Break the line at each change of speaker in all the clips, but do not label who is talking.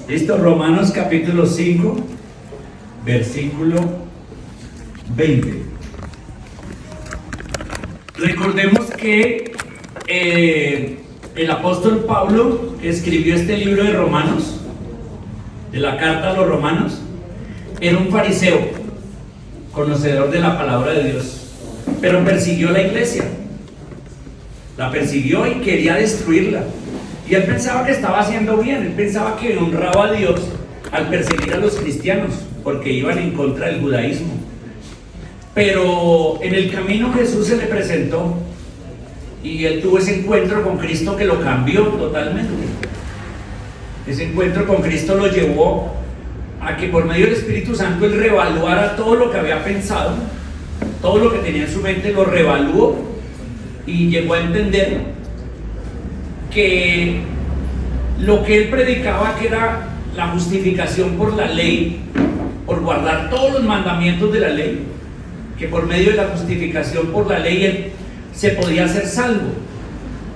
Listo, Romanos capítulo 5, versículo 20. Recordemos que el apóstol Pablo escribió este libro de Romanos, de la carta a los romanos. Era un fariseo, conocedor de la palabra de Dios, pero persiguió la iglesia, la persiguió y quería destruirla. Y él pensaba que estaba haciendo bien, él pensaba que honraba a Dios al perseguir a los cristianos, porque iban en contra del judaísmo. Pero en el camino Jesús se le presentó y él tuvo ese encuentro con Cristo que lo cambió totalmente. Ese encuentro con Cristo lo llevó a que por medio del Espíritu Santo él reevaluara todo lo que había pensado, todo lo que tenía en su mente, lo reevaluó y llegó a entender que lo que él predicaba, que era la justificación por la ley, por guardar todos los mandamientos de la ley, que por medio de la justificación por la ley él se podía ser salvo.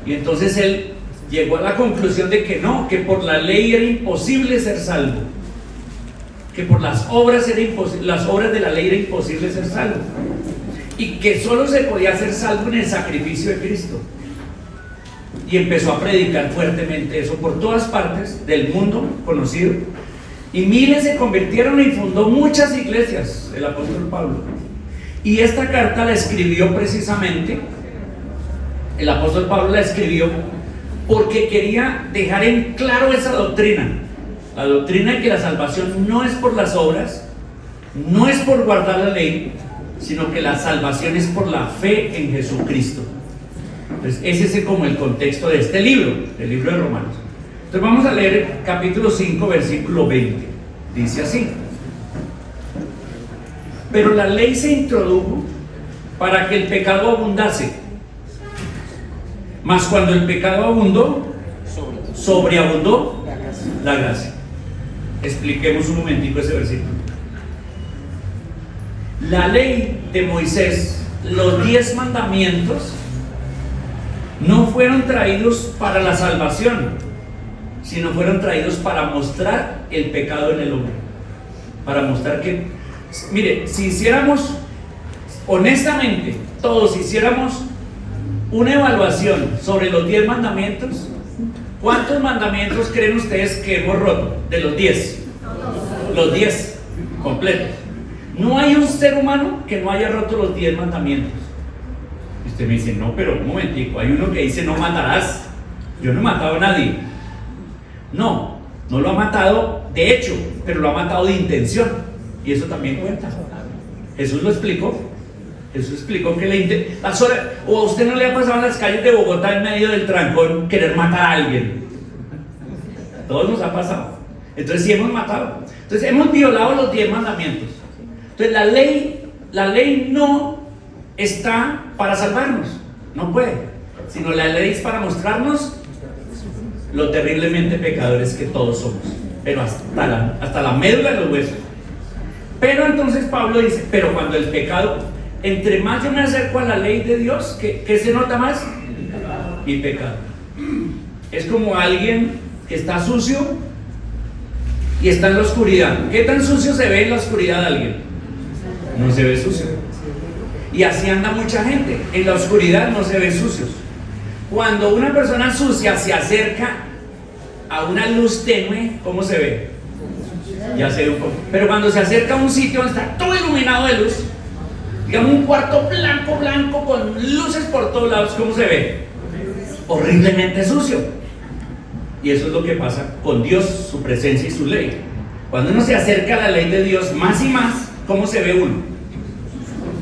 Y entonces él llegó a la conclusión de que no, que por la ley era imposible ser salvo, que por las obras de la ley era imposible ser salvo, y que solo se podía ser salvo en el sacrificio de Cristo. Y empezó a predicar fuertemente eso por todas partes del mundo conocido, y miles se convirtieron y fundó muchas iglesias el apóstol Pablo. Y esta carta la escribió precisamente, el apóstol Pablo la escribió porque quería dejar en claro esa doctrina, la doctrina de que la salvación no es por las obras, no es por guardar la ley, sino que la salvación es por la fe en Jesucristo. Entonces ese es como el contexto de este libro, el libro de Romanos. Entonces vamos a leer capítulo 5, versículo 20. Dice así: pero la ley se introdujo para que el pecado abundase, mas cuando el pecado abundó, sobreabundó la gracia. Expliquemos un momentico ese versículo. La ley de Moisés, los 10 mandamientos, no fueron traídos para la salvación, sino fueron traídos para mostrar el pecado en el hombre. Para mostrar que, mire, si hiciéramos honestamente, todos hiciéramos una evaluación sobre los 10 mandamientos, ¿cuántos mandamientos creen ustedes que hemos roto? De los 10. Los 10 completos. No hay un ser humano que no haya roto los 10 mandamientos. Usted me dice, no, pero un momentico, hay uno que dice no matarás. Yo no he matado a nadie. No lo ha matado de hecho, pero lo ha matado de intención, y eso también cuenta. Jesús lo explicó. Jesús explicó que o a usted no le ha pasado en las calles de Bogotá en medio del trancón querer matar a alguien. Todos nos ha pasado. Entonces sí hemos matado. Entonces hemos violado los 10 mandamientos. Entonces la ley no está para salvarnos, no puede, sino la ley es para mostrarnos lo terriblemente pecadores que todos somos, pero hasta la médula de los huesos. Pero entonces Pablo dice, pero cuando el pecado, entre más yo me acerco a la ley de Dios, ¿qué se nota más? Mi pecado. Es como alguien que está sucio y está en la oscuridad. ¿Qué tan sucio se ve en la oscuridad de alguien? No se ve sucio. Y así anda mucha gente, en la oscuridad no se ven sucios. Cuando una persona sucia se acerca a una luz tenue, ¿cómo se ve? Ya se ve un poco. Pero cuando se acerca a un sitio donde está todo iluminado de luz, digamos un cuarto blanco con luces por todos lados, ¿cómo se ve? Horriblemente sucio. Y eso es lo que pasa con Dios, su presencia y su ley. Cuando uno se acerca a la ley de Dios más y más, ¿cómo se ve uno?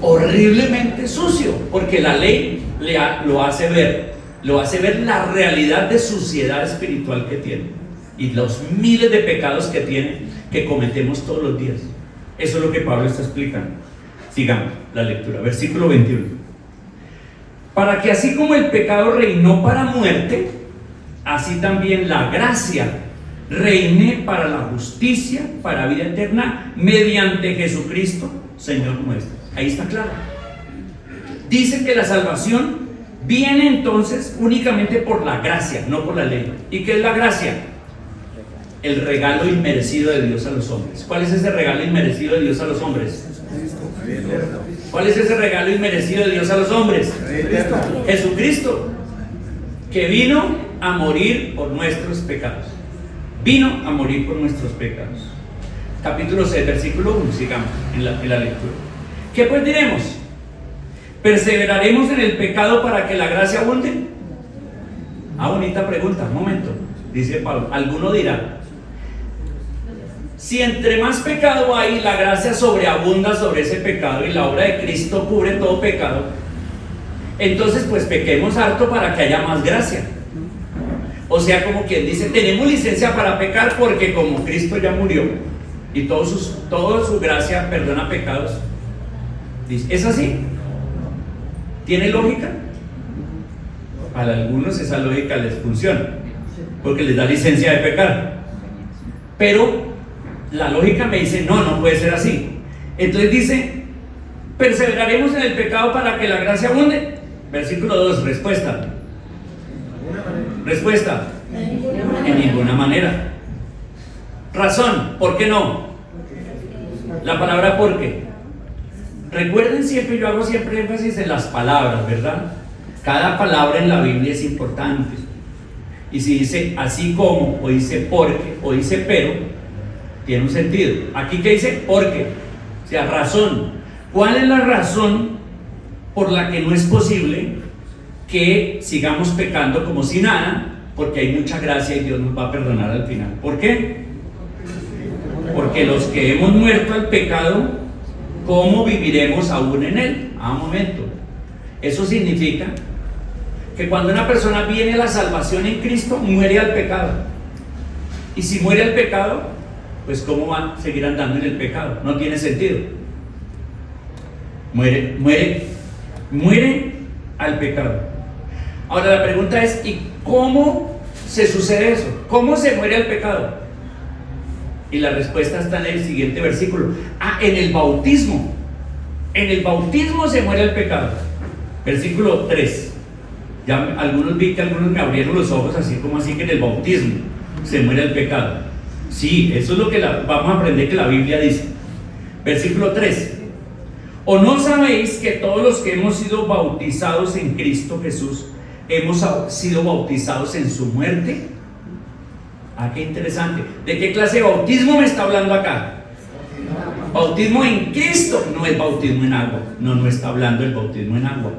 Horriblemente sucio, porque la ley lo hace ver la realidad de suciedad espiritual que tiene y los miles de pecados que tiene, que cometemos todos los días. Eso es lo que Pablo está explicando. Sigamos la lectura, versículo 21. Para que así como el pecado reinó para muerte, así también la gracia reine para la justicia, para vida eterna, mediante Jesucristo, Señor nuestro. Ahí está claro. Dice que la salvación viene entonces únicamente por la gracia, no por la ley. ¿Y qué es la gracia? el regalo inmerecido de Dios a los hombres. ¿Cuál es ese regalo inmerecido de Dios a los hombres? ¿Cuál es ese regalo inmerecido de Dios a los hombres? Jesucristo, que vino a morir por nuestros pecados. Vino a morir por nuestros pecados. Capítulo 6, versículo 1, sigamos en la lectura. ¿Qué pues diremos? ¿Perseveraremos en el pecado para que la gracia abunde? Bonita pregunta, un momento. Dice Pablo, alguno dirá, si entre más pecado hay, la gracia sobreabunda sobre ese pecado y la obra de Cristo cubre todo pecado, entonces pues pequemos harto para que haya más gracia. O sea, como quien dice, tenemos licencia para pecar porque como Cristo ya murió y toda su gracia perdona pecados. ¿Es así? ¿Tiene lógica? Para algunos esa lógica les funciona porque les da licencia de pecar, pero la lógica me dice no puede ser así. Entonces dice, perseveraremos en el pecado para que la gracia abunde. Versículo 2, respuesta, en ninguna manera. Razón, ¿por qué no? La palabra ¿por qué? Recuerden siempre, yo hago siempre énfasis en las palabras, ¿verdad? Cada palabra en la Biblia es importante. Y si dice así como, o dice porque, o dice pero, tiene un sentido. Aquí que dice porque, o sea, razón. ¿Cuál es la razón por la que no es posible que sigamos pecando como si nada? Porque hay mucha gracia y Dios nos va a perdonar al final. ¿Por qué? Porque los que hemos muerto al pecado, ¿cómo viviremos aún en él? Un momento. Eso significa que cuando una persona viene a la salvación en Cristo, muere al pecado. Y si muere al pecado, pues ¿cómo va a seguir andando en el pecado? No tiene sentido. Muere al pecado. Ahora la pregunta es, ¿y cómo se sucede eso? ¿Cómo se muere al pecado? Y la respuesta está en el siguiente versículo. En el bautismo. En el bautismo se muere el pecado. Versículo 3. Ya algunos me abrieron los ojos, así como así que en el bautismo se muere el pecado. Sí, eso es lo que vamos a aprender que la Biblia dice. Versículo 3. ¿O no sabéis que todos los que hemos sido bautizados en Cristo Jesús hemos sido bautizados en su muerte? Qué interesante. ¿De qué clase de bautismo me está hablando acá? Bautismo en Cristo, no es bautismo en agua. No está hablando del bautismo en agua.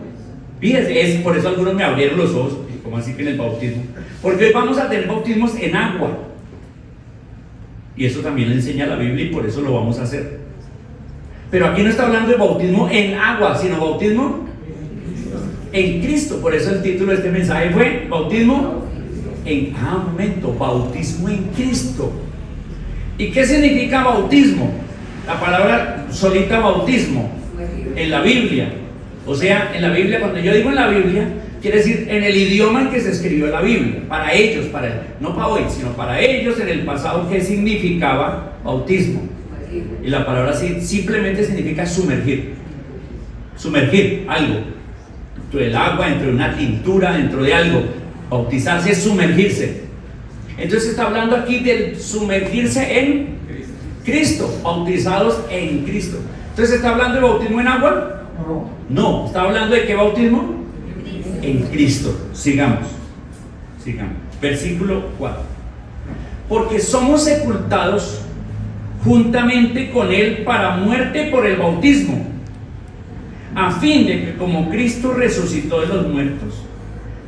Fíjense, por eso algunos me abrieron los ojos, como así que en el bautismo. Porque hoy vamos a tener bautismos en agua. Y eso también le enseña la Biblia y por eso lo vamos a hacer. Pero aquí no está hablando de bautismo en agua, sino bautismo en Cristo. Por eso el título de este mensaje fue bautismo en... bautismo en Cristo. ¿Y qué significa bautismo? La palabra solita bautismo en la Biblia. O sea, en la Biblia, cuando yo digo en la Biblia, quiere decir en el idioma en que se escribió la Biblia, para ellos, no para hoy, sino para ellos en el pasado, ¿qué significaba bautismo? Y la palabra simplemente significa sumergir algo, dentro del agua, dentro de una tintura, dentro de algo. Bautizarse es sumergirse. Entonces está hablando aquí de sumergirse en Cristo, bautizados en Cristo. Entonces está hablando de bautismo en agua. No, está hablando de qué bautismo en Cristo. Sigamos. Versículo 4. Porque somos sepultados juntamente con él para muerte por el bautismo, a fin de que como Cristo resucitó de los muertos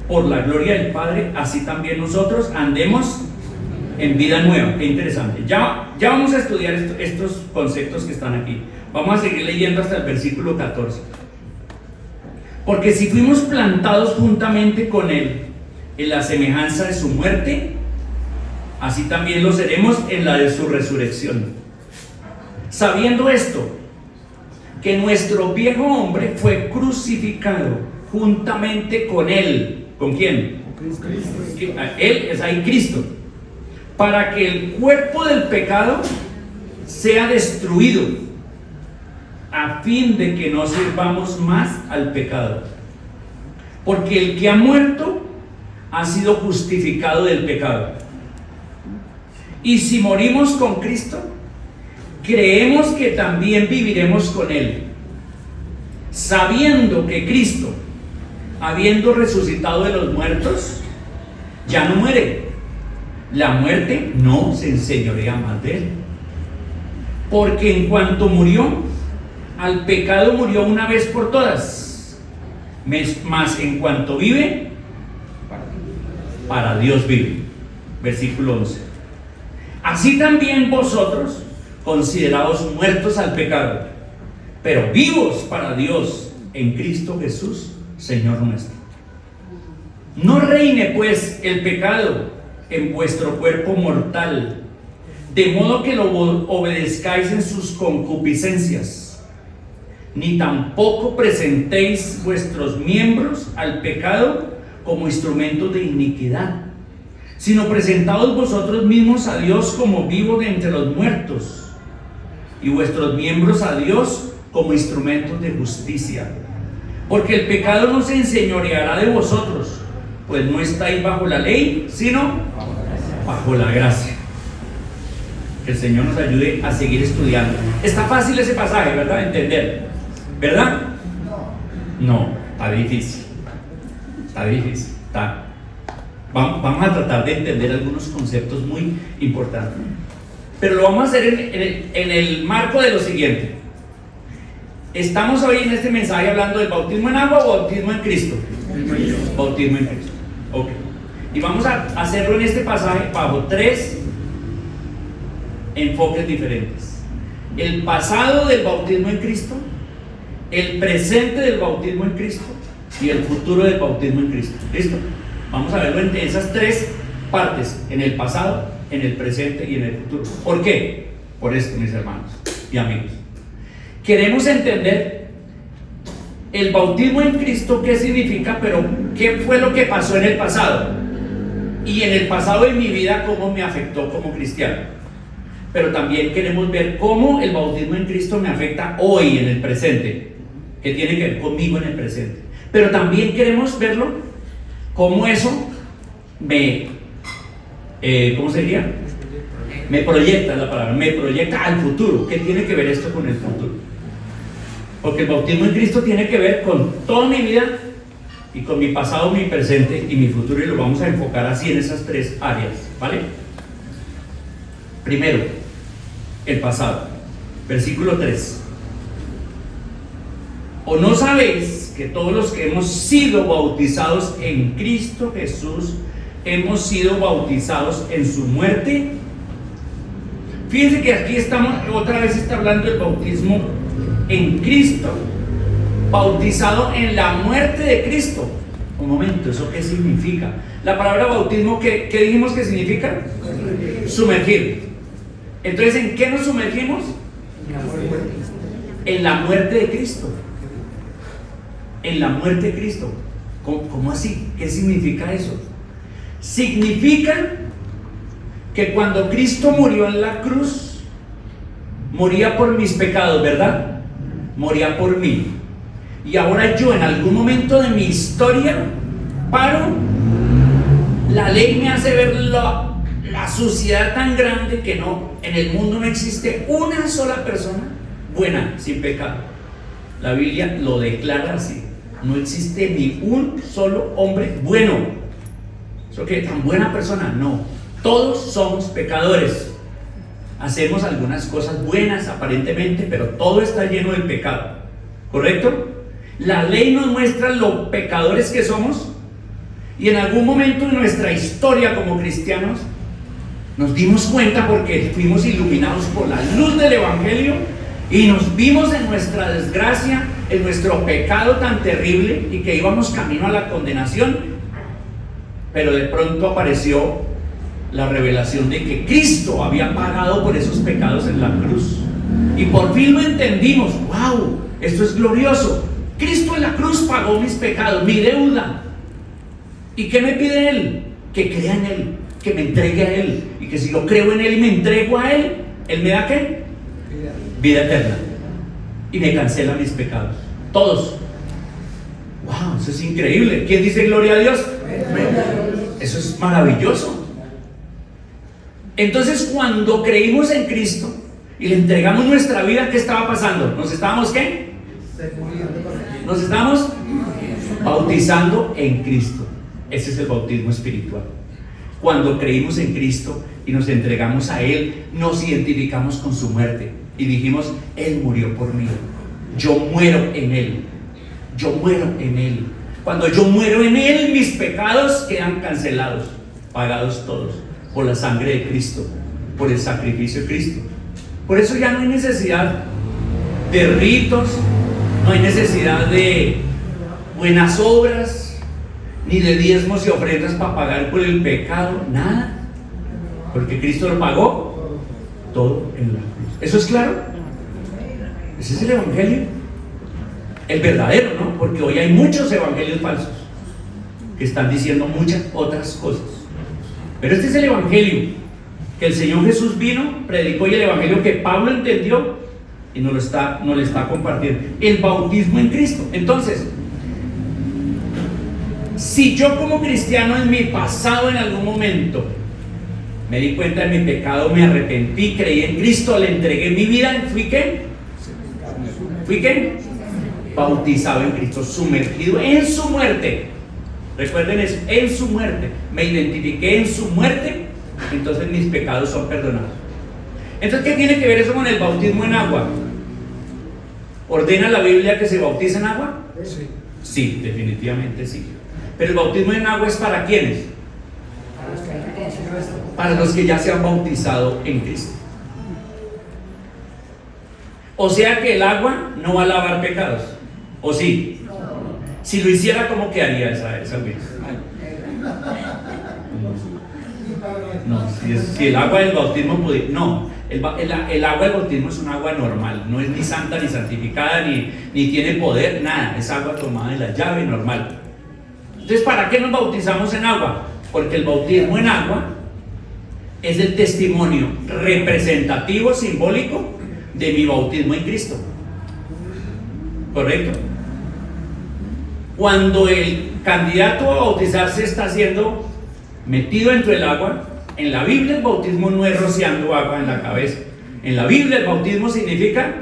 por la gloria del Padre, así también nosotros andemos en vida nueva. Qué interesante. Ya vamos a estudiar estos conceptos que están aquí. Vamos a seguir leyendo hasta el versículo 14. Porque si fuimos plantados juntamente con él en la semejanza de su muerte, así también lo seremos en la de su resurrección. Sabiendo esto, que nuestro viejo hombre fue crucificado juntamente con él. ¿Con quién? Cristo. Él es ahí Cristo. Para que el cuerpo del pecado sea destruido, a fin de que no sirvamos más al pecado. Porque el que ha muerto ha sido justificado del pecado. Y si morimos con Cristo, creemos que también viviremos con Él, sabiendo que Cristo, habiendo resucitado de los muertos, ya no muere. La muerte no se enseñorea más de Él. Porque en cuanto murió, al pecado murió una vez por todas, mas en cuanto vive, para Dios vive. Versículo 11. Así también vosotros, considerados muertos al pecado, pero vivos para Dios en Cristo Jesús, Señor nuestro. No reine pues el pecado en vuestro cuerpo mortal, de modo que lo obedezcáis en sus concupiscencias, ni tampoco presentéis vuestros miembros al pecado como instrumentos de iniquidad, sino presentaos vosotros mismos a Dios como vivos de entre los muertos, y vuestros miembros a Dios como instrumentos de justicia. Porque el pecado no se enseñoreará de vosotros, pues no estáis bajo la ley, sino bajo la gracia. Que el Señor nos ayude a seguir estudiando. Está fácil ese pasaje, ¿verdad? Entender, ¿verdad? No, está difícil. Está difícil. Vamos a tratar de entender algunos conceptos muy importantes. Pero lo vamos a hacer en el marco de lo siguiente. Estamos hoy en este mensaje hablando del bautismo en agua o bautismo en Cristo. Bautismo en Cristo. Ok. Y vamos a hacerlo en este pasaje bajo 3 enfoques diferentes: el pasado del bautismo en Cristo, el presente del bautismo en Cristo y el futuro del bautismo en Cristo. ¿Listo? Vamos a verlo en esas 3 partes: en el pasado, en el presente y en el futuro. ¿Por qué? Por esto, mis hermanos y amigos. Queremos entender el bautismo en Cristo, qué significa, pero qué fue lo que pasó en el pasado. Y en el pasado de mi vida, cómo me afectó como cristiano. Pero también queremos ver cómo el bautismo en Cristo me afecta hoy en el presente, que tiene que ver conmigo en el presente. Pero también queremos verlo, cómo eso me, ¿cómo sería? Me proyecta, la palabra, me proyecta al futuro. ¿Qué tiene que ver esto con el futuro? Porque el bautismo en Cristo tiene que ver con toda mi vida y con mi pasado, mi presente y mi futuro, y lo vamos a enfocar así en esas 3 áreas, ¿vale? Primero, el pasado. Versículo 3. ¿O no sabéis que todos los que hemos sido bautizados en Cristo Jesús hemos sido bautizados en su muerte? Fíjense que aquí estamos, otra vez está hablando del bautismo en Cristo, bautizado en la muerte de Cristo. Un momento, ¿eso qué significa? La palabra bautismo, ¿qué dijimos que significa? Sumergir. Entonces, ¿en qué nos sumergimos? En la muerte de Cristo. En la muerte de Cristo. ¿Cómo así? ¿Qué significa eso? Significa que cuando Cristo murió en la cruz, moría por mis pecados, ¿verdad? Moría por mí. Y ahora yo, en algún momento de mi historia, paro, la ley me hace ver la suciedad tan grande que no, en el mundo no existe una sola persona buena, sin pecado. La Biblia lo declara así: no existe ni un solo hombre bueno. ¿Eso qué? ¿Tan buena persona? No, todos somos pecadores. Hacemos algunas cosas buenas aparentemente, pero todo está lleno de pecado, ¿correcto? La ley nos muestra lo pecadores que somos, y en algún momento de nuestra historia como cristianos nos dimos cuenta, porque fuimos iluminados por la luz del Evangelio y nos vimos en nuestra desgracia, en nuestro pecado tan terrible, y que íbamos camino a la condenación. Pero de pronto apareció la revelación de que Cristo había pagado por esos pecados en la cruz, y por fin lo entendimos. ¡Wow! Esto es glorioso. Cristo en la cruz pagó mis pecados, mi deuda. ¿Y qué me pide Él? Que crea en Él, que me entregue a Él, y que si yo creo en Él y me entrego a Él, Él me da ¿qué? Vida eterna, y me cancela mis pecados, todos. ¡Wow! Eso es increíble. ¿Quién dice gloria a Dios? Eso es maravilloso. Entonces, cuando creímos en Cristo y le entregamos nuestra vida, ¿qué estaba pasando? ¿Nos estábamos qué? Nos estamos bautizando en Cristo. Ese es el bautismo espiritual. Cuando creímos en Cristo y nos entregamos a Él, nos identificamos con su muerte y dijimos: Él murió por mí, yo muero en Él, yo muero en Él. Cuando yo muero en Él, mis pecados quedan cancelados, pagados todos por la sangre de Cristo, por el sacrificio de Cristo. Por eso ya no hay necesidad de ritos, no hay necesidad de buenas obras, ni de diezmos y ofrendas para pagar por el pecado, nada, porque Cristo lo pagó todo en la cruz. ¿Eso es claro? Ese es el evangelio, el verdadero, ¿no? Porque hoy hay muchos evangelios falsos que están diciendo muchas otras cosas, pero este es el evangelio que el Señor Jesús vino, predicó, y el evangelio que Pablo entendió y nos le está compartiendo: el bautismo en Cristo. Entonces, si yo como cristiano en mi pasado, en algún momento me di cuenta de mi pecado, me arrepentí, creí en Cristo, le entregué mi vida, ¿fui qué? ¿Fui qué? Bautizado en Cristo, sumergido en su muerte. Recuerden eso, en su muerte. Me identifiqué en su muerte, entonces mis pecados son perdonados. Entonces, ¿qué tiene que ver eso con el bautismo en agua? ¿Ordena la Biblia que se bautice en agua?
Sí.
Sí, definitivamente sí. Pero el bautismo en agua es ¿para quiénes? Para los que ya se han bautizado en Cristo. O sea que el agua no va a lavar pecados, ¿o sí? Si lo hiciera, ¿cómo quedaría esa vida? No, si el agua del bautismo pudiera, no, el agua del bautismo es un agua normal, no es ni santa ni santificada, ni tiene poder, nada, es agua tomada de la llave normal. Entonces, ¿para qué nos bautizamos en agua? Porque el bautismo en agua es el testimonio representativo, simbólico de mi bautismo en Cristo. ¿Correcto? Cuando el candidato a bautizarse está siendo metido dentro del agua, en la Biblia el bautismo no es rociando agua en la cabeza. En la Biblia el bautismo significa,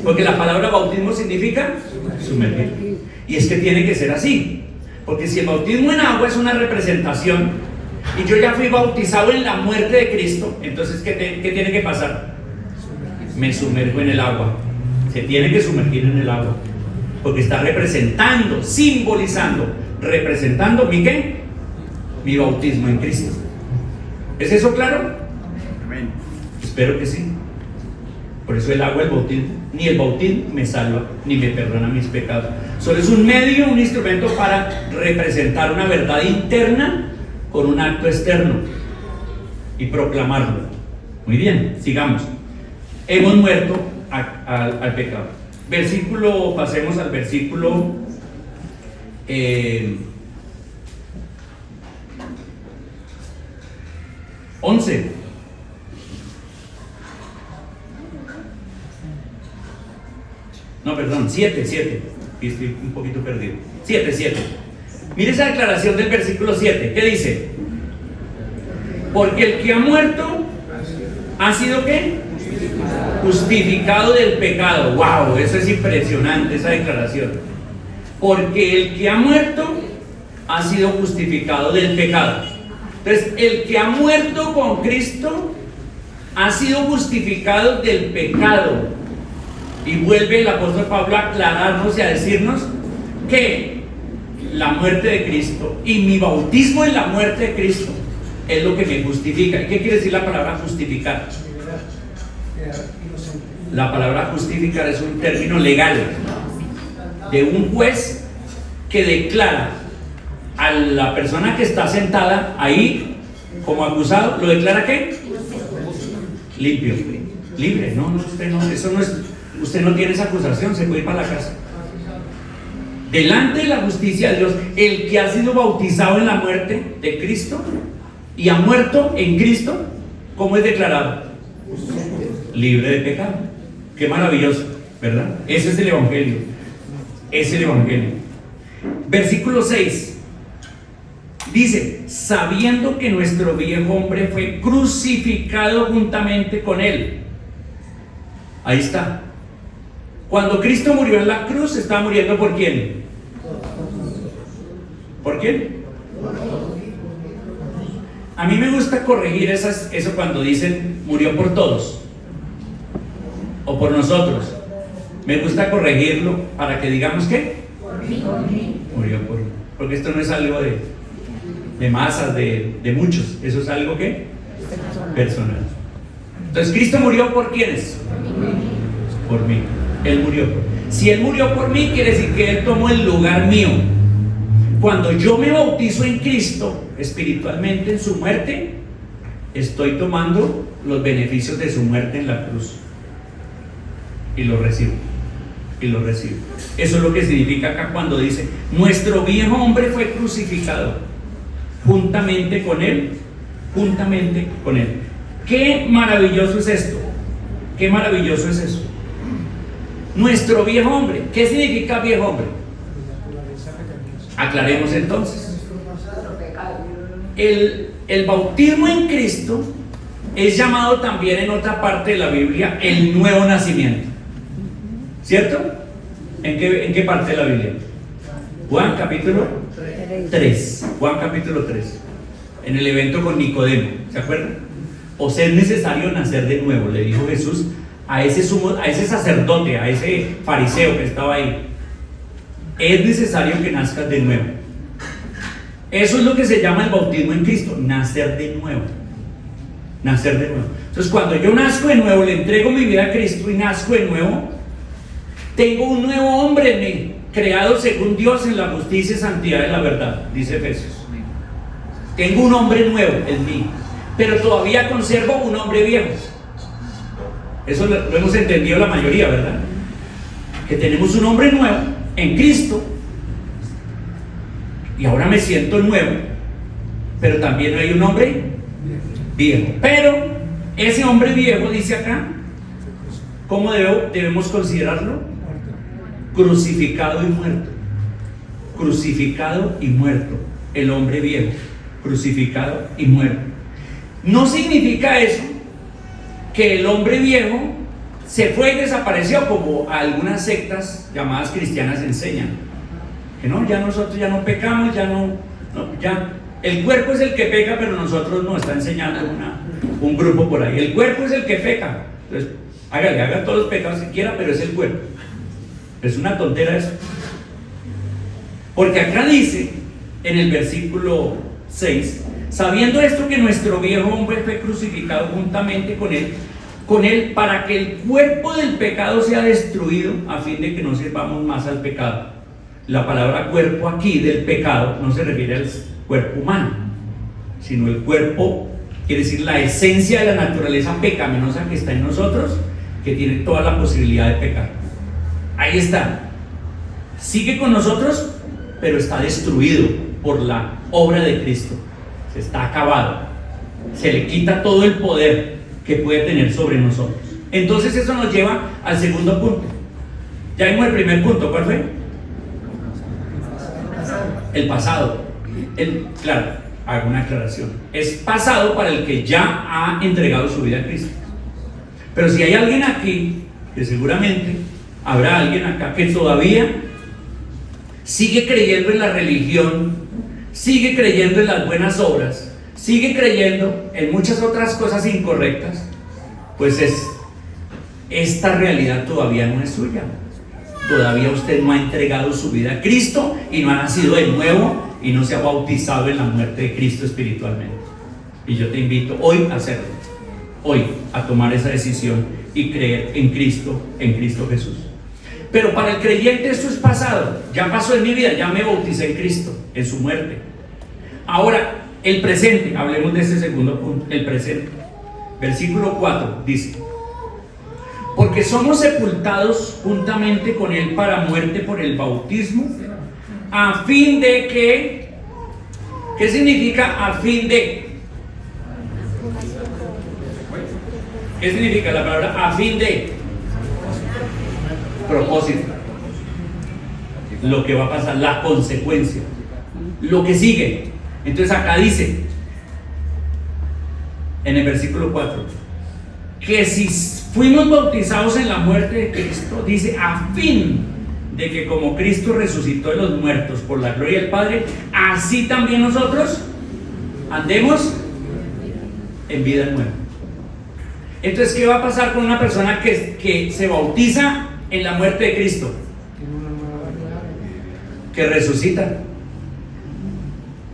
porque la palabra bautismo significa sumergir. Y es que tiene que ser así, porque si el bautismo en agua es una representación y yo ya fui bautizado en la muerte de Cristo, entonces ¿qué tiene que pasar? Me sumerjo en el agua. Se tiene que sumergir en el agua, porque está representando, simbolizando, representando mi ¿qué? Mi bautismo en Cristo. ¿Es eso claro?
Amén.
Espero que sí. Por eso el agua, el bautismo, ni el bautismo me salva, ni me perdona mis pecados. Solo es un medio, un instrumento para representar una verdad interna con un acto externo y proclamarlo. Muy bien, sigamos. Hemos muerto al pecado. Pasemos al versículo 11. No, perdón, 7. Estoy un poquito perdido. 7. Mire esa declaración del versículo 7. ¿Qué dice? Porque el que ha muerto ha sido ¿qué? Justificado del pecado. Wow, eso es impresionante, esa declaración. Porque el que ha muerto ha sido justificado del pecado. Entonces, el que ha muerto con Cristo ha sido justificado del pecado. Y vuelve el apóstol Pablo a aclararnos y a decirnos que la muerte de Cristo y mi bautismo en la muerte de Cristo es lo que me justifica. ¿Y qué quiere decir la palabra justificar? La palabra justificar es un término legal de un juez que declara a la persona que está sentada ahí como acusado, ¿lo declara qué? Limpio, libre. No, usted no, eso no es, usted no tiene esa acusación, se puede ir para la casa. Delante de la justicia de Dios, el que ha sido bautizado en la muerte de Cristo y ha muerto en Cristo, ¿cómo es declarado? Libre de pecado. Qué maravilloso, ¿verdad? Ese es el evangelio. Es el evangelio. Versículo 6. Dice, sabiendo que nuestro viejo hombre fue crucificado juntamente con él. Ahí está. Cuando Cristo murió en la cruz, ¿estaba muriendo por quién? ¿Por quién? A mí me gusta corregir eso cuando dicen murió por todos o por nosotros. Me gusta corregirlo para que digamos ¿qué? Murió por mí. Porque esto no es algo de masas, de muchos. Eso es algo ¿qué? Personal. Entonces, ¿Cristo murió por quiénes? Por mí. Él murió por mí. Si Él murió por mí, quiere decir que Él tomó el lugar mío. Cuando yo me bautizo en Cristo, espiritualmente en su muerte, estoy tomando los beneficios de su muerte en la cruz. Y lo recibo. Y lo recibo. Eso es lo que significa acá cuando dice, nuestro viejo hombre fue crucificado juntamente con Él. Juntamente con Él. Qué maravilloso es esto. Qué maravilloso es eso. Nuestro viejo hombre. ¿Qué significa viejo hombre? Aclaremos entonces. El bautismo en Cristo es llamado también en otra parte de la Biblia el nuevo nacimiento. ¿Cierto? ¿En qué parte de la Biblia? Juan capítulo 3. Juan capítulo 3. En el evento con Nicodemo. ¿Se acuerdan? Os es necesario nacer de nuevo, le dijo Jesús a ese sacerdote, a ese fariseo que estaba ahí. Es necesario que nazcas de nuevo. Eso es lo que se llama el bautismo en Cristo, nacer de nuevo. Nacer de nuevo. Entonces, cuando yo nazco de nuevo, le entrego mi vida a Cristo y nazco de nuevo, tengo un nuevo hombre en mí, creado según Dios en la justicia y santidad de la verdad, dice Efesios. Tengo un hombre nuevo en mí, pero todavía conservo un hombre viejo. Eso lo hemos entendido la mayoría, ¿verdad? Que tenemos un hombre nuevo en Cristo y ahora me siento nuevo, pero también hay un hombre viejo. Pero ese hombre viejo, dice acá, ¿cómo debemos considerarlo? Crucificado y muerto. Crucificado y muerto. El hombre viejo, crucificado y muerto. No significa eso que el hombre viejo se fue y desapareció, como algunas sectas llamadas cristianas enseñan. Que no, ya nosotros ya no pecamos, ya el cuerpo es el que peca, pero nosotros no, está enseñando un grupo por ahí. El cuerpo es el que peca. Entonces, haga todos los pecados que quiera, pero es el cuerpo. Es una tontera eso. Porque acá dice, en el versículo 6, sabiendo esto que nuestro viejo hombre fue crucificado juntamente con él para que el cuerpo del pecado sea destruido, a fin de que no sirvamos más al pecado. La palabra cuerpo aquí del pecado no se refiere al cuerpo humano, sino el cuerpo, quiere decir la esencia de la naturaleza pecaminosa que está en nosotros, que tiene toda la posibilidad de pecar. Ahí está. Sigue con nosotros, pero está destruido por la obra de Cristo. Se está acabado. Se le quita todo el poder que puede tener sobre nosotros. Entonces eso nos lleva al segundo punto. Ya vimos el primer punto. ¿Cuál fue? El pasado. Claro, hago una aclaración. Es pasado para el que ya ha entregado su vida a Cristo. Pero si hay alguien aquí, que seguramente habrá alguien acá que todavía sigue creyendo en la religión, sigue creyendo en las buenas obras, sigue creyendo en muchas otras cosas incorrectas, pues esta realidad todavía no es suya. Todavía usted no ha entregado su vida a Cristo y no ha nacido de nuevo y no se ha bautizado en la muerte de Cristo espiritualmente. Y yo te invito hoy a hacerlo, hoy a tomar esa decisión y creer en Cristo Jesús. Pero para el creyente esto es pasado, ya pasó en mi vida, ya me bauticé en Cristo, en su muerte. Ahora, el presente, hablemos de este segundo punto, el presente. Versículo 4 dice: porque somos sepultados juntamente con Él para muerte por el bautismo, a fin de que, ¿qué significa a fin de? ¿Qué significa la palabra a fin de? Propósito. Lo que va a pasar, la consecuencia, lo que sigue. Entonces acá dice, en el versículo 4, que si fuimos bautizados en la muerte de Cristo, dice, a fin de que como Cristo resucitó de los muertos por la gloria del Padre, así también nosotros andemos en vida nueva. Entonces, ¿qué va a pasar con una persona que se bautiza en la muerte de Cristo? Que resucita.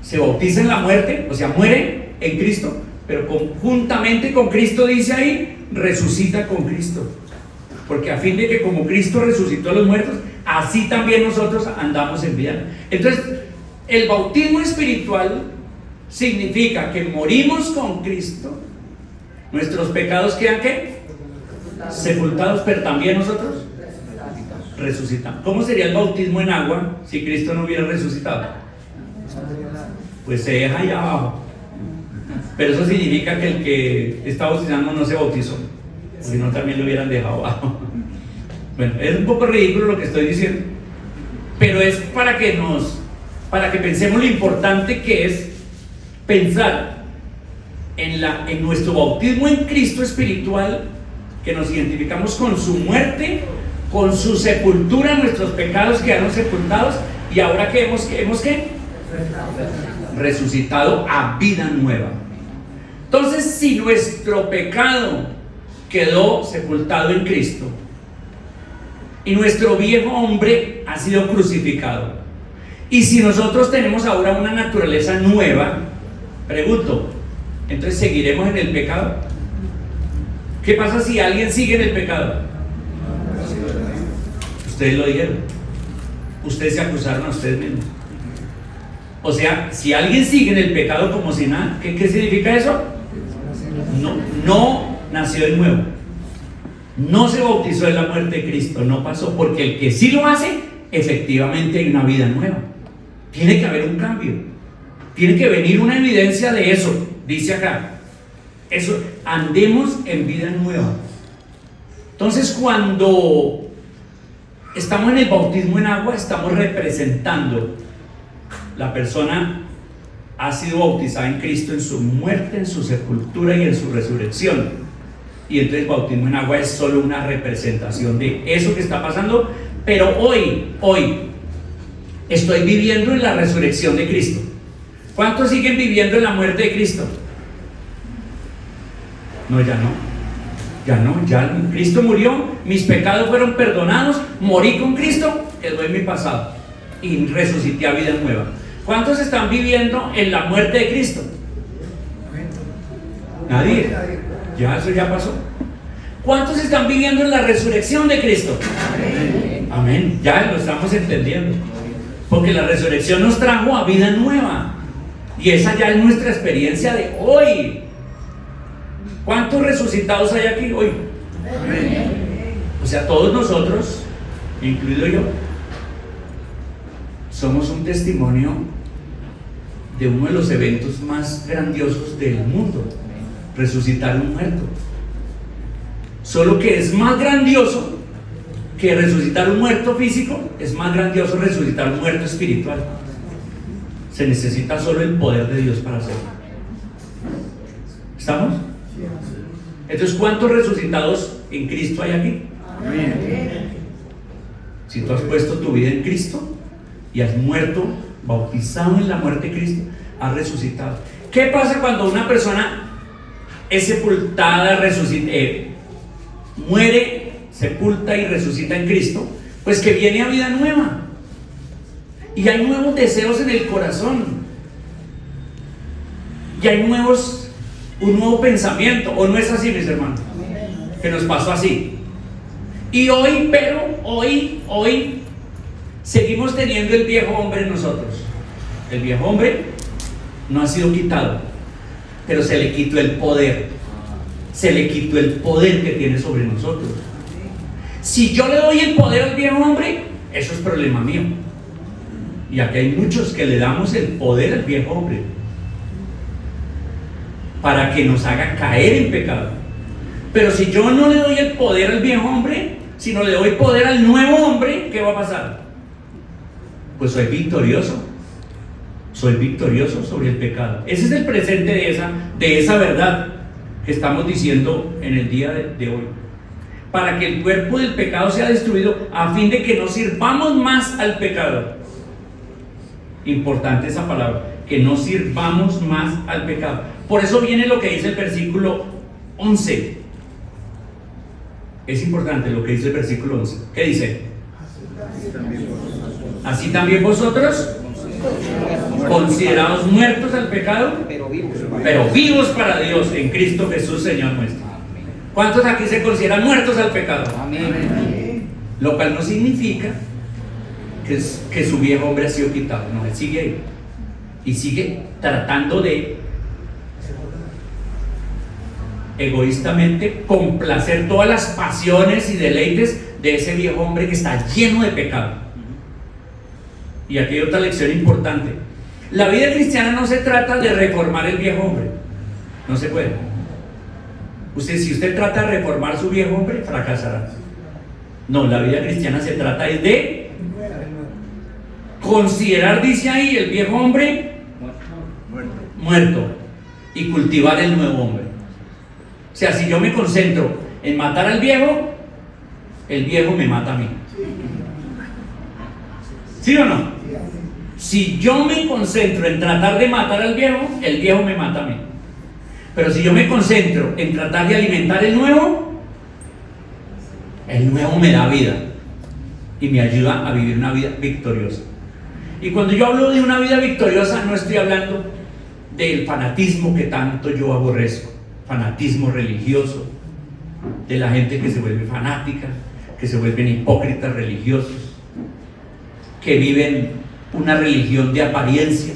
Se bautiza en la muerte, o sea, muere en Cristo, pero conjuntamente con Cristo, dice ahí, resucita con Cristo. Porque a fin de que como Cristo resucitó a los muertos, así también nosotros andamos en vida. Entonces, el bautismo espiritual significa que morimos con Cristo, nuestros pecados quedan ¿qué? Sepultados, pero también nosotros resucitamos. ¿Cómo sería el bautismo en agua si Cristo no hubiera resucitado? Pues se deja ahí abajo. Pero eso significa que el que está bautizando no se bautizó, si no también lo hubieran dejado abajo. Bueno, es un poco ridículo lo que estoy diciendo, pero es para que pensemos lo importante que es pensar en nuestro bautismo en Cristo espiritual, que nos identificamos con su muerte, con su sepultura, nuestros pecados quedaron sepultados, y ahora que hemos ¿qué? Resucitado a vida nueva. Entonces, si nuestro pecado quedó sepultado en Cristo y nuestro viejo hombre ha sido crucificado, y si nosotros tenemos ahora una naturaleza nueva, pregunto, entonces ¿seguiremos en el pecado? ¿Qué pasa si alguien sigue en el pecado? Ustedes lo dijeron, ustedes se acusaron a ustedes mismos. O sea, si alguien sigue en el pecado como si nada, ¿qué significa eso? No nació de nuevo, no se bautizó en la muerte de Cristo, no pasó, porque el que sí lo hace, efectivamente hay una vida nueva. Tiene que haber un cambio, tiene que venir una evidencia de eso. Dice acá, eso, andemos en vida nueva. Entonces, cuando estamos en el bautismo en agua, estamos representando, la persona ha sido bautizada en Cristo, en su muerte, en su sepultura y en su resurrección. Y entonces el bautismo en agua es solo una representación de eso que está pasando. Pero hoy estoy viviendo en la resurrección de Cristo. ¿Cuántos siguen viviendo en la muerte de Cristo? No, ya Cristo murió, mis pecados fueron perdonados, morí con Cristo, quedó en mi pasado y resucité a vida nueva. ¿Cuántos están viviendo en la muerte de Cristo? Nadie. Ya, eso ya pasó. ¿Cuántos están viviendo en la resurrección de Cristo? Amén. Ya lo estamos entendiendo. Porque la resurrección nos trajo a vida nueva. Y esa ya es nuestra experiencia de hoy. ¿Cuántos resucitados hay aquí hoy? O sea, todos nosotros, incluido yo, somos un testimonio de uno de los eventos más grandiosos del mundo: resucitar un muerto. Solo que es más grandioso que resucitar un muerto físico, es más grandioso resucitar un muerto espiritual. Se necesita solo el poder de Dios para hacerlo. ¿Estamos? Entonces, ¿cuántos resucitados en Cristo hay aquí? Si tú has puesto tu vida en Cristo y has muerto, bautizado en la muerte de Cristo, has resucitado. ¿Qué pasa cuando una persona es sepultada, muere, sepulta y resucita en Cristo? Pues que viene a vida nueva y hay nuevos deseos en el corazón y hay un nuevo pensamiento. ¿O no es así, mis hermanos? Que nos pasó así. Y hoy seguimos teniendo el viejo hombre en nosotros. El viejo hombre no ha sido quitado, pero se le quitó el poder. Se le quitó el poder que tiene sobre nosotros. Si yo le doy el poder al viejo hombre, eso es problema mío. Y aquí hay muchos que le damos el poder al viejo hombre para que nos haga caer en pecado. Pero si yo no le doy el poder al viejo hombre, sino le doy poder al nuevo hombre, ¿qué va a pasar? Pues soy victorioso. Soy victorioso sobre el pecado. Ese es el presente de esa verdad que estamos diciendo en el día de hoy. Para que el cuerpo del pecado sea destruido, a fin de que no sirvamos más al pecado. Importante esa palabra, que no sirvamos más al pecado. Por eso viene lo que dice el versículo 11. Es importante lo que dice el versículo 11. ¿Qué dice? Así también vosotros, considerados muertos al pecado, pero vivos para Dios en Cristo Jesús, Señor nuestro. ¿Cuántos aquí se consideran muertos al pecado? Amén. Lo cual no significa que su viejo hombre ha sido quitado. No, él sigue ahí. Y sigue tratando de egoístamente complacer todas las pasiones y deleites de ese viejo hombre que está lleno de pecado. Y aquí hay otra lección importante. La vida cristiana no se trata de reformar el viejo hombre. No se puede. Si usted trata de reformar su viejo hombre, fracasará. No, la vida cristiana se trata de considerar, dice ahí, el viejo hombre muerto y cultivar el nuevo hombre. O sea, si yo me concentro en matar al viejo, el viejo me mata a mí. ¿Sí o no? Si yo me concentro en tratar de matar al viejo, el viejo me mata a mí. Pero si yo me concentro en tratar de alimentar el nuevo me da vida y me ayuda a vivir una vida victoriosa. Y cuando yo hablo de una vida victoriosa, no estoy hablando del fanatismo que tanto yo aborrezco, fanatismo religioso, de la gente que se vuelve fanática, que se vuelven hipócritas religiosos, que viven una religión de apariencia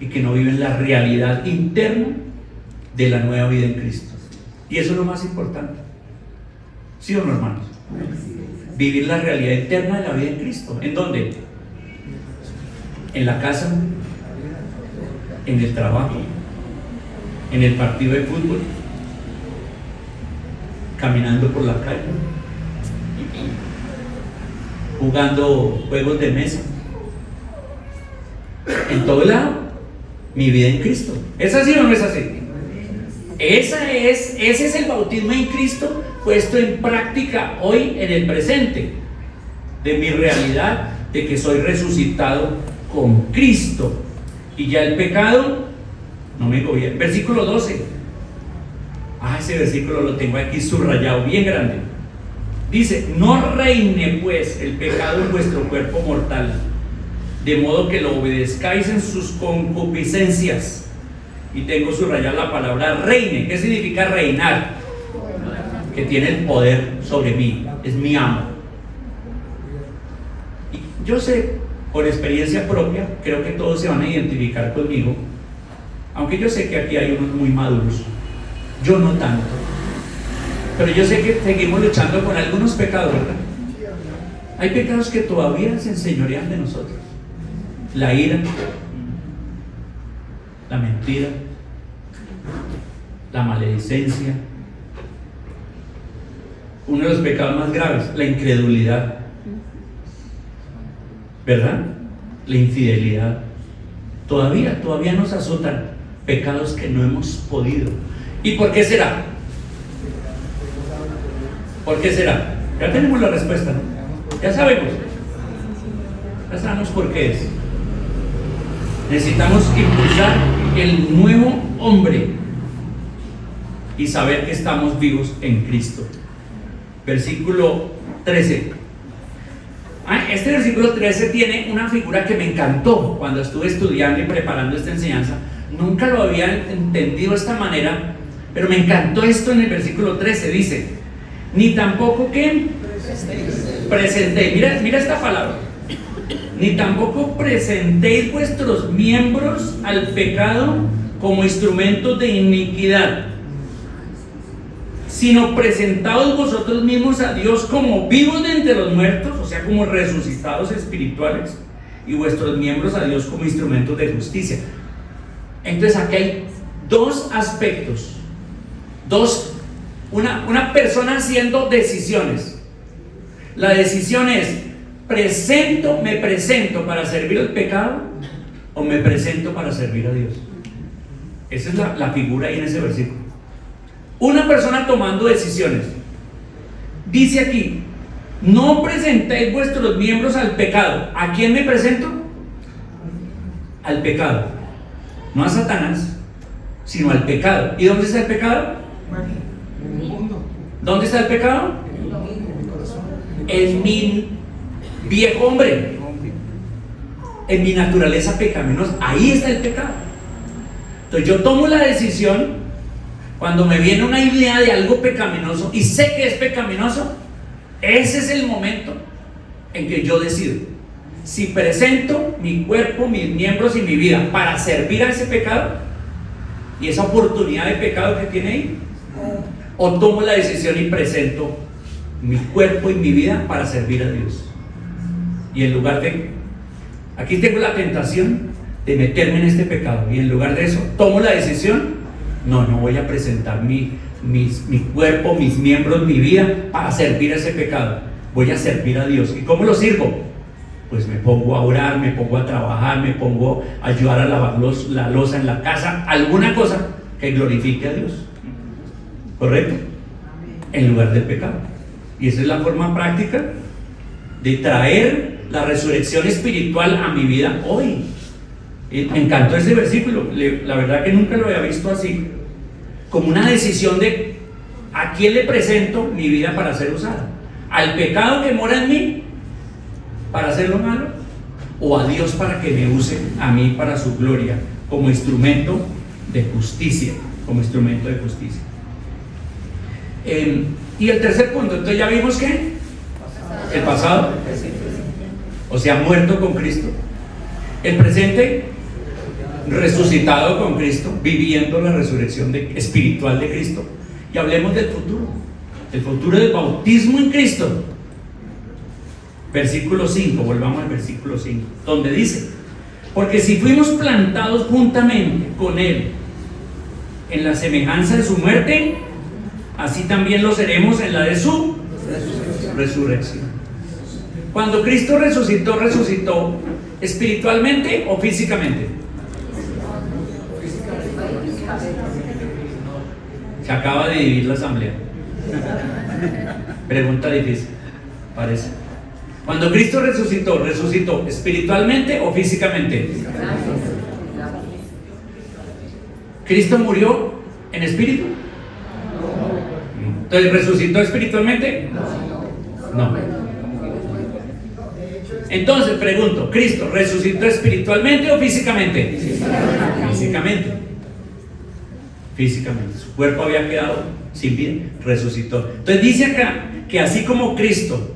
y que no viven la realidad interna de la nueva vida en Cristo. Y eso es lo más importante. ¿Sí o no, hermanos? Vivir la realidad interna de la vida en Cristo. ¿En dónde? En la casa, en el trabajo, en el partido de fútbol, caminando por la calle, jugando juegos de mesa, en todo lado, mi vida en Cristo. ¿Es así o no es así? Ese es el bautismo en Cristo puesto en práctica hoy en el presente, de mi realidad de que soy resucitado con Cristo y ya el pecado no me gobierna. Versículo 12. Ese versículo lo tengo aquí subrayado bien grande. Dice: no reine pues el pecado en vuestro cuerpo mortal, de modo que lo obedezcáis en sus concupiscencias. Y tengo subrayada la palabra reine. ¿Qué significa reinar? Que tiene el poder sobre mí, es mi amo. Y yo sé, por experiencia propia, creo que todos se van a identificar conmigo, aunque yo sé que aquí hay unos muy maduros, yo no tanto, pero yo sé que seguimos luchando con algunos pecados, ¿verdad? Hay pecados que todavía se enseñorean de nosotros: la ira, la mentira, la maledicencia. Uno de los pecados más graves, la incredulidad, ¿verdad? La infidelidad. Todavía nos azotan pecados que no hemos podido. ¿Y por qué será? ¿Por qué será? Ya tenemos la respuesta, ¿no? Ya sabemos por qué es. Necesitamos impulsar el nuevo hombre y saber que estamos vivos en Cristo. Versículo 13. Este versículo 13 tiene una figura que me encantó cuando estuve estudiando y preparando esta enseñanza. Nunca lo había entendido de esta manera, pero me encantó esto en el versículo 13. Dice: ni tampoco que presentéis. Mira esta palabra. Ni tampoco presentéis vuestros miembros al pecado como instrumentos de iniquidad, sino presentaos vosotros mismos a Dios como vivos de entre los muertos, o sea, como resucitados espirituales, y vuestros miembros a Dios como instrumentos de justicia. Entonces aquí hay dos aspectos, una persona haciendo decisiones. La decisión es: me presento para servir al pecado, o me presento para servir a Dios. Esa es la figura ahí en ese versículo. Una persona tomando decisiones. Dice aquí: no presentéis vuestros miembros al pecado. ¿A quién me presento? Al pecado. No a Satanás, sino al pecado. ¿Y dónde está el pecado? ¿Dónde está el pecado? En mi viejo hombre, en mi naturaleza pecaminosa. Ahí está el pecado. Entonces yo tomo la decisión cuando me viene una idea de algo pecaminoso y sé que es pecaminoso. Ese es el momento en que yo decido si presento mi cuerpo, mis miembros y mi vida para servir a ese pecado y esa oportunidad de pecado que tiene ahí, o tomo la decisión y presento mi cuerpo y mi vida para servir a Dios. Y en lugar de, aquí tengo la tentación de meterme en este pecado, y en lugar de eso tomo la decisión: no voy a presentar mi cuerpo, mis miembros, mi vida para servir a ese pecado. Voy a servir a Dios. ¿Y cómo lo sirvo? Pues me pongo a orar, me pongo a trabajar, me pongo a ayudar a lavar la loza en la casa, alguna cosa que glorifique a Dios. ¿Correcto? En lugar del pecado. Y esa es la forma práctica de traer la resurrección espiritual a mi vida hoy. Me encantó ese versículo. La verdad que nunca lo había visto así, como una decisión de a quién le presento mi vida para ser usada: al pecado que mora en mí para hacer lo malo, o a Dios para que me use a mí para su gloria, como instrumento de justicia, como instrumento de justicia. Y el tercer punto, entonces ya vimos que el pasado, o sea, muerto con Cristo; el presente, resucitado con Cristo, viviendo la resurrección espiritual de Cristo. Y hablemos del futuro, el futuro del bautismo en Cristo. Versículo 5, volvamos al versículo 5, donde dice: porque si fuimos plantados juntamente con Él en la semejanza de su muerte, así también lo seremos en la de su resurrección. Cuando Cristo resucitó, ¿resucitó espiritualmente o físicamente? Se acaba de dividir la asamblea. Pregunta difícil, parece. Cuando Cristo resucitó, ¿resucitó espiritualmente o físicamente? ¿Cristo murió en espíritu? Entonces, ¿resucitó espiritualmente? No. Entonces, pregunto: ¿Cristo resucitó espiritualmente o físicamente? Físicamente. Físicamente. Su cuerpo había quedado sin vida, resucitó. Entonces dice acá que así como Cristo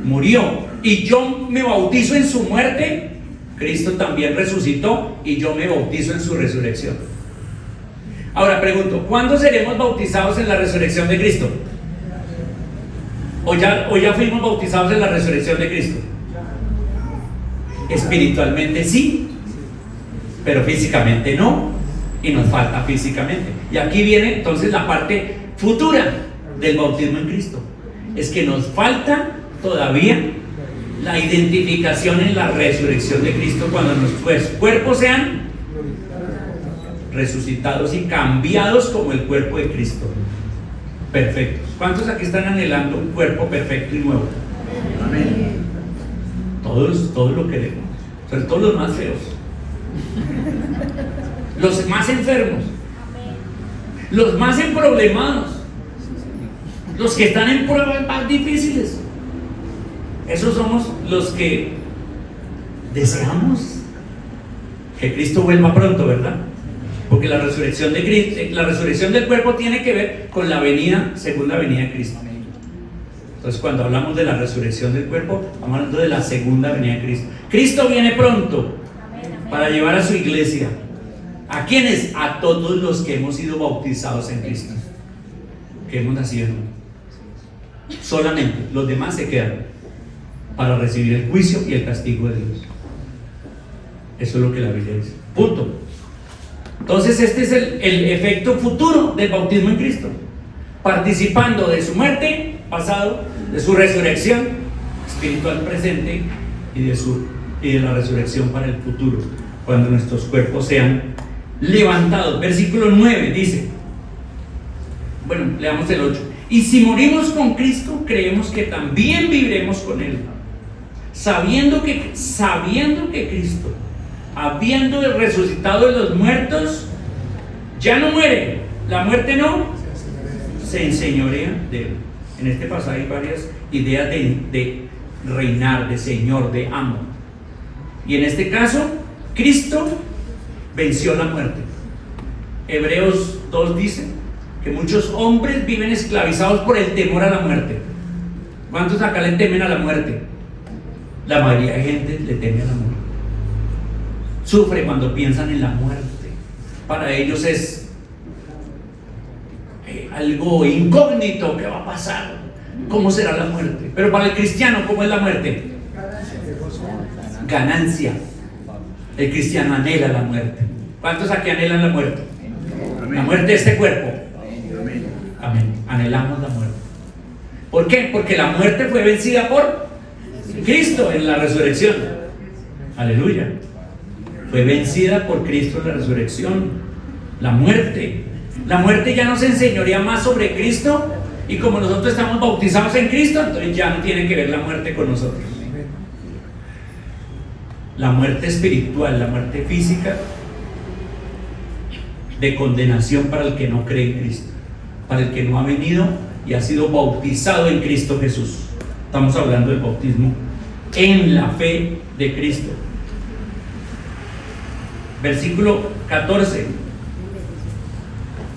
murió y yo me bautizo en su muerte, Cristo también resucitó y yo me bautizo en su resurrección. Ahora pregunto: ¿cuándo seremos bautizados en la resurrección de Cristo? ¿O ya fuimos bautizados en la resurrección de Cristo? Espiritualmente sí, pero físicamente no, y nos falta físicamente. Y aquí viene entonces la parte futura del bautismo en Cristo: es que nos falta todavía la identificación en la resurrección de Cristo, cuando nuestros cuerpos sean resucitados y cambiados como el cuerpo de Cristo, perfectos. ¿Cuántos aquí están anhelando un cuerpo perfecto y nuevo? Amén. Todos lo queremos, sobre todo los más feos, los más enfermos, los más emproblemados, los que están en pruebas más difíciles. Esos somos los que deseamos que Cristo vuelva pronto, ¿verdad? Porque la resurrección de Cristo, la resurrección del cuerpo tiene que ver con la venida, segunda venida de Cristo. Entonces, cuando hablamos de la resurrección del cuerpo, estamos hablando de la segunda venida de Cristo. Cristo viene pronto para llevar a su iglesia. ¿A quiénes? A todos los que hemos sido bautizados en Cristo, que hemos nacido en Él. Solamente los demás se quedan para recibir el juicio y el castigo de Dios. Eso es lo que la Biblia dice. Punto. Entonces este es el efecto futuro del bautismo en Cristo: participando de su muerte pasado, de su resurrección espiritual presente y de la resurrección para el futuro, cuando nuestros cuerpos sean levantados. Versículo 9 dice, bueno, leamos el 8. Y si morimos con Cristo, creemos que también viviremos con Él, sabiendo que Cristo, habiendo resucitado de los muertos, ya no muere. La muerte no se enseñorea de Él. En este pasaje hay varias ideas de reinar, de señor, de amo. Y en este caso, Cristo venció la muerte. Hebreos 2 dice que muchos hombres viven esclavizados por el temor a la muerte. ¿Cuántos acá le temen a la muerte? La mayoría de gente le teme a la muerte. Sufre cuando piensan en la muerte. Para ellos es algo incógnito. ¿Qué va a pasar? ¿Cómo será la muerte? Pero para el cristiano, ¿cómo es la muerte? Ganancia. El cristiano anhela la muerte. ¿Cuántos aquí anhelan la muerte? La muerte de este cuerpo. Amén. Anhelamos la muerte. ¿Por qué? Porque la muerte fue vencida por Cristo en la resurrección. Aleluya. Fue vencida por Cristo en la resurrección. La muerte ya no se enseñorea más sobre Cristo. Y como nosotros estamos bautizados en Cristo, entonces ya no tiene que ver la muerte con nosotros. La muerte espiritual, la muerte física, de condenación para el que no cree en Cristo, para el que no ha venido y ha sido bautizado en Cristo Jesús. Estamos hablando del bautismo en la fe de Cristo. Versículo 14.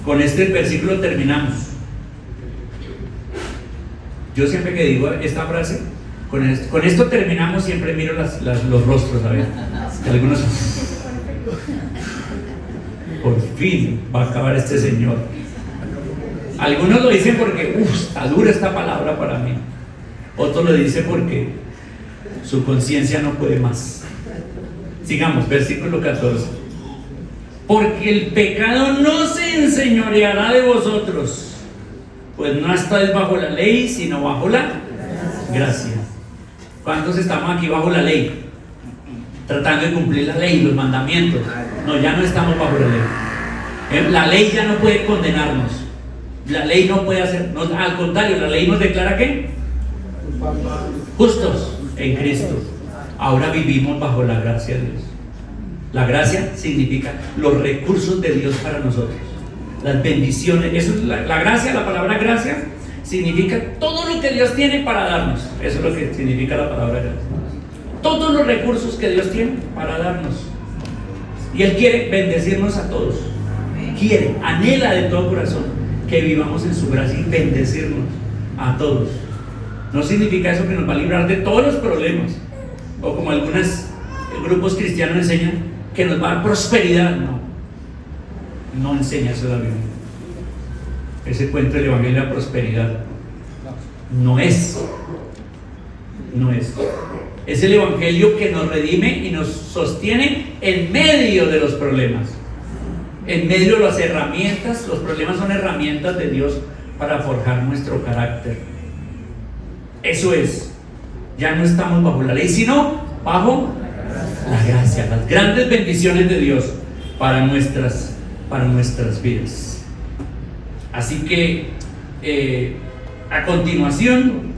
Con este versículo terminamos. Yo siempre que digo esta frase, con esto terminamos, siempre miro los rostros, a ver. Algunos, por fin va a acabar este señor. Algunos lo dicen porque, está dura esta palabra para mí. Otros lo dicen porque su conciencia no puede más. Sigamos, versículo 14. Porque el pecado no se enseñoreará de vosotros, pues no estáis bajo la ley, sino bajo la gracia. ¿Cuántos estamos aquí bajo la ley? Tratando de cumplir la ley, los mandamientos. No, ya no estamos bajo la ley. La ley ya no puede condenarnos. La ley no puede hacer, no, al contrario, la ley nos declara ¿qué? Justos en Cristo. Ahora vivimos bajo la gracia de Dios. La gracia significa los recursos de Dios para nosotros, las bendiciones. Eso es la gracia. La palabra gracia significa todo lo que Dios tiene para darnos. Eso es lo que significa la palabra gracia. Todos los recursos que Dios tiene para darnos. Y Él quiere bendecirnos a todos. Quiere, anhela de todo corazón que vivamos en su gracia y bendecirnos a todos. No significa eso que nos va a librar de todos los problemas, o como algunos grupos cristianos enseñan que nos va a dar prosperidad. No enseña eso la Biblia. Ese cuento del evangelio de la prosperidad no es. Es el evangelio que nos redime y nos sostiene en medio de los problemas, en medio de las herramientas. Los problemas son herramientas de Dios para forjar nuestro carácter. Eso es. Ya no estamos bajo la ley, sino bajo la gracia, las grandes bendiciones de Dios para nuestras vidas. Así que a continuación,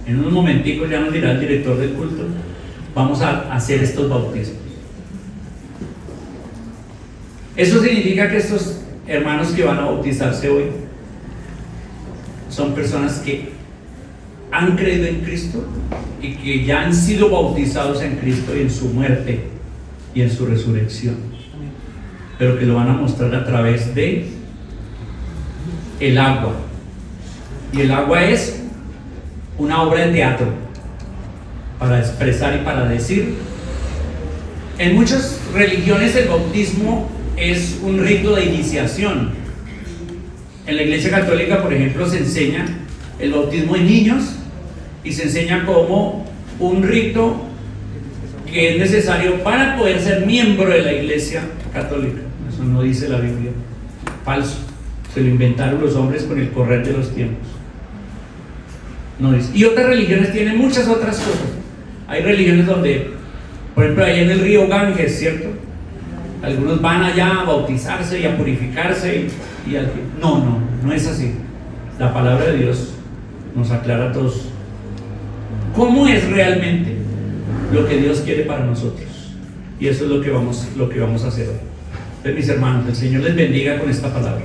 en unos momenticos ya nos dirá el director del culto, vamos a hacer estos bautismos. Eso significa que estos hermanos que van a bautizarse hoy son personas que han creído en Cristo y que ya han sido bautizados en Cristo y en su muerte y en su resurrección, pero que lo van a mostrar a través de el agua. Y el agua es una obra de teatro para expresar y para decir. En muchas religiones el bautismo es un rito de iniciación. En la Iglesia Católica, por ejemplo, se enseña el bautismo en niños y se enseña como un rito que es necesario para poder ser miembro de la Iglesia Católica. Eso no dice la Biblia. Falso. Se lo inventaron los hombres con el correr de los tiempos. No dice. Y otras religiones tienen muchas otras cosas. Hay religiones donde Por ejemplo, ahí en el río Ganges, ¿cierto? Algunos van allá a bautizarse y a purificarse no es así. La palabra de Dios nos aclara a todos cómo es realmente lo que Dios quiere para nosotros. Y eso es lo que vamos a hacer hoy. Entonces, mis hermanos, el Señor les bendiga con esta palabra.